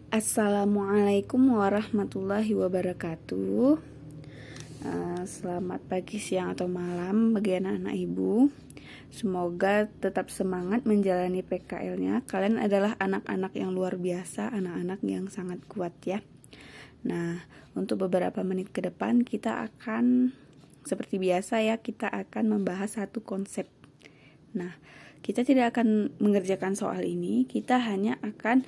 Assalamualaikum warahmatullahi wabarakatuh. Selamat pagi, siang, atau malam bagi anak-anak ibu. Semoga tetap semangat menjalani PKL-nya. Kalian adalah anak-anak yang luar biasa, anak-anak yang sangat kuat ya. Nah, untuk beberapa menit ke depan kita akan seperti biasa ya, kita akan membahas satu konsep. Nah, kita tidak akan mengerjakan soal ini, kita hanya akan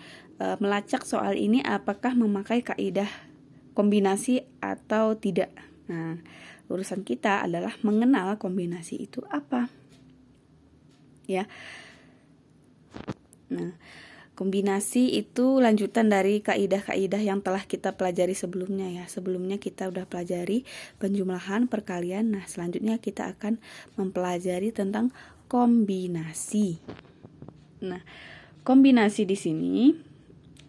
melacak soal ini apakah memakai kaidah kombinasi atau tidak. Nah, urusan kita adalah mengenal kombinasi itu apa. Ya. Nah, kombinasi itu lanjutan dari kaidah-kaidah yang telah kita pelajari sebelumnya ya. Sebelumnya kita udah pelajari penjumlahan, perkalian. Nah, selanjutnya kita akan mempelajari tentang kombinasi. Nah, kombinasi di sini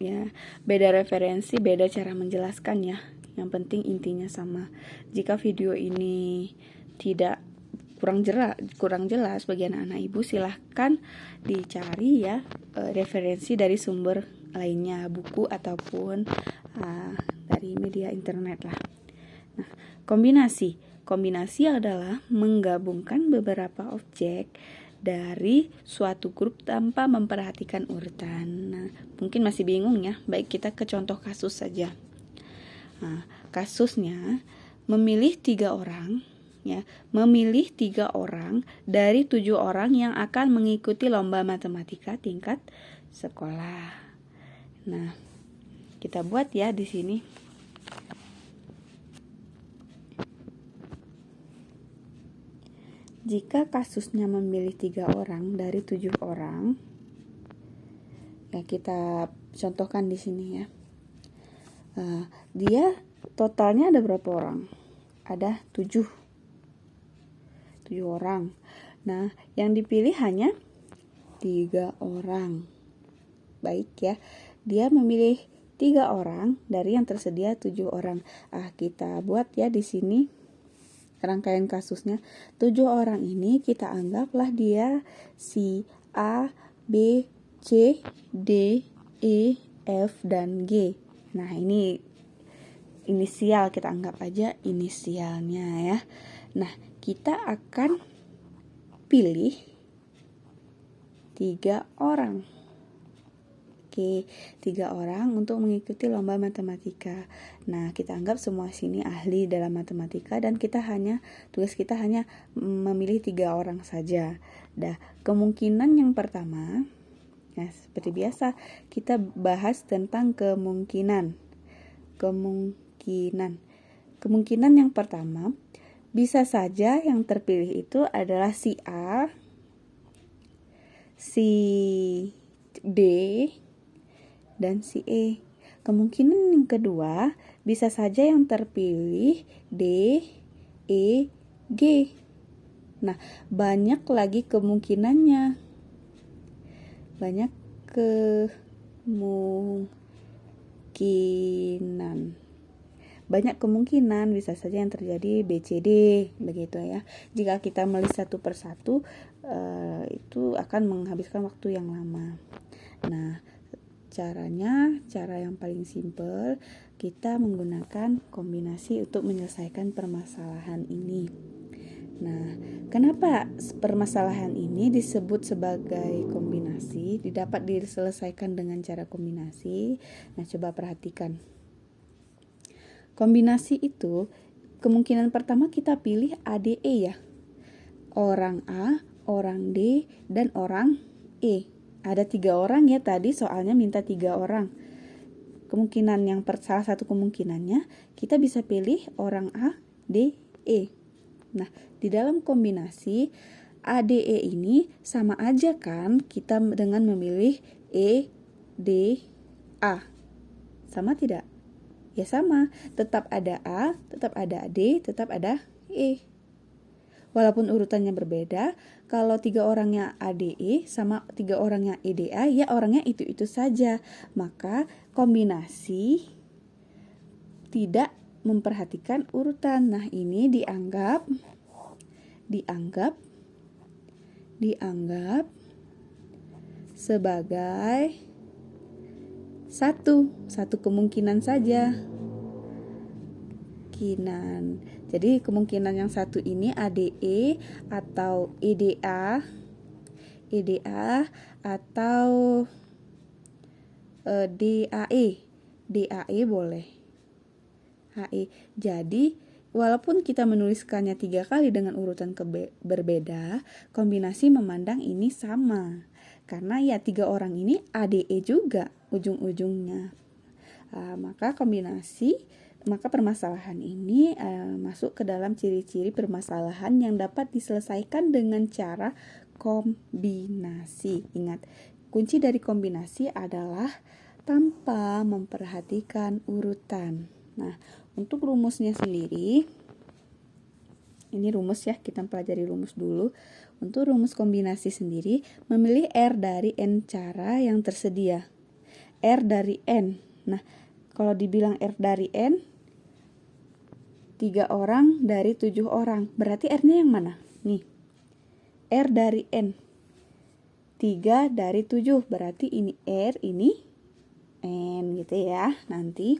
ya, beda referensi, beda cara menjelaskan ya. Yang penting intinya sama. Jika video ini tidak kurang jelas bagi anak-anak ibu, silahkan dicari ya referensi dari sumber lainnya, buku ataupun dari media internet lah. Nah, kombinasi adalah menggabungkan beberapa objek dari suatu grup tanpa memperhatikan urutan. Nah, mungkin masih bingung ya. Baik, kita ke contoh kasus saja. Nah, kasusnya memilih 3 orang ya, memilih 3 orang dari 7 orang yang akan mengikuti lomba matematika tingkat sekolah. Nah, kita buat ya di sini. Jika kasusnya memilih 3 orang dari 7 orang, ya kita contohkan di sini ya. Dia totalnya ada berapa orang? Ada 7 orang. Nah, yang dipilih hanya 3 orang. Baik ya. Dia memilih 3 orang dari yang tersedia 7 orang. Kita buat ya di sini rangkaian kasusnya. 7 orang ini kita anggaplah dia si A, B, C, D, E, F, dan G. Nah, ini inisial, kita anggap aja inisialnya ya. Nah, kita akan pilih 3 orang. Oke, 3 orang untuk mengikuti lomba matematika. Nah, kita anggap semua sini ahli dalam matematika dan tugas kita hanya memilih 3 orang saja. Nah, kemungkinan yang pertama, nah seperti biasa kita bahas tentang kemungkinan. Kemungkinan yang pertama, bisa saja yang terpilih itu adalah si A, si D, dan si E. Kemungkinan yang kedua, bisa saja yang terpilih D, E, G. Nah, banyak lagi kemungkinannya. Banyak kemungkinan bisa saja yang terjadi B, C, D begitu ya. Jika kita melihat satu persatu itu akan menghabiskan waktu yang lama. Nah, cara yang paling simpel, kita menggunakan kombinasi untuk menyelesaikan permasalahan ini. Nah, kenapa permasalahan ini disebut sebagai kombinasi, dapat diselesaikan dengan cara kombinasi? Nah, coba perhatikan. Kombinasi itu, kemungkinan pertama kita pilih ADE ya. Orang A, orang D, dan orang E. Ada 3 orang ya, tadi soalnya minta 3 orang. Kemungkinan salah satu kemungkinannya kita bisa pilih orang A, D, E. Nah, di dalam kombinasi ADE ini sama aja kan kita dengan memilih E, D, A. Sama tidak? Ya sama, tetap ada A, tetap ada D, tetap ada E. Walaupun urutannya berbeda, kalau 3 orangnya ADE sama 3 orangnya EDA, ya orangnya itu-itu saja. Maka kombinasi tidak memperhatikan urutan. Nah, ini dianggap sebagai Satu kemungkinan saja. Jadi kemungkinan yang satu ini ADE atau EDA atau DAE boleh. HE. Jadi walaupun kita menuliskannya 3 kali dengan urutan berbeda, kombinasi memandang ini sama. Karena ya 3 orang ini ADE juga ujung-ujungnya. Maka permasalahan ini masuk ke dalam ciri-ciri permasalahan yang dapat diselesaikan dengan cara kombinasi. Ingat, kunci dari kombinasi adalah tanpa memperhatikan urutan. Nah, untuk rumusnya sendiri, ini rumus ya, kita pelajari rumus dulu. Untuk rumus kombinasi sendiri, memilih R dari N cara yang tersedia. R dari N. Nah, kalau dibilang R dari N, 3 orang dari 7 orang. Berarti R-nya yang mana? Nih, R dari N. 3 dari 7. Berarti ini R, ini N gitu ya. Nanti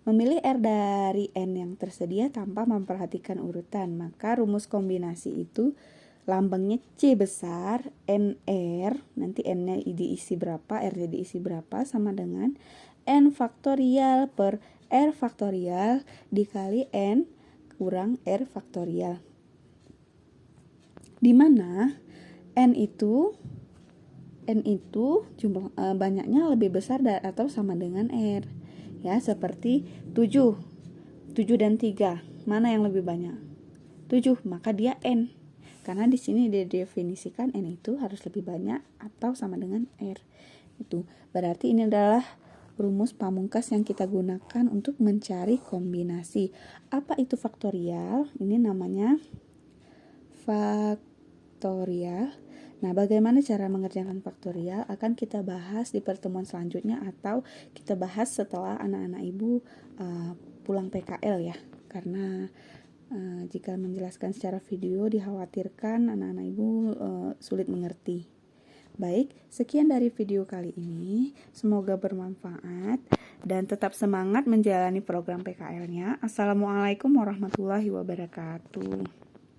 memilih R dari N yang tersedia tanpa memperhatikan urutan. Maka rumus kombinasi itu lambangnya C besar, NR. Nanti N-nya diisi berapa, R-nya diisi berapa, sama dengan N faktorial per R faktorial dikali N kurang R faktorial. Dimana N itu jumlah banyaknya lebih besar atau sama dengan R. Ya, seperti 7 dan 3. Mana yang lebih banyak? 7, maka dia N. Karena di sini didefinisikan N itu harus lebih banyak atau sama dengan R. Itu berarti ini adalah rumus pamungkas yang kita gunakan untuk mencari kombinasi. Apa itu faktorial? Ini namanya faktorial. Nah, bagaimana cara mengerjakan faktorial akan kita bahas di pertemuan selanjutnya atau kita bahas setelah anak-anak ibu pulang PKL ya. Karena jika menjelaskan secara video dikhawatirkan anak-anak ibu sulit mengerti. Baik, sekian dari video kali ini. Semoga bermanfaat dan tetap semangat menjalani program PKL-nya. Assalamualaikum warahmatullahi wabarakatuh.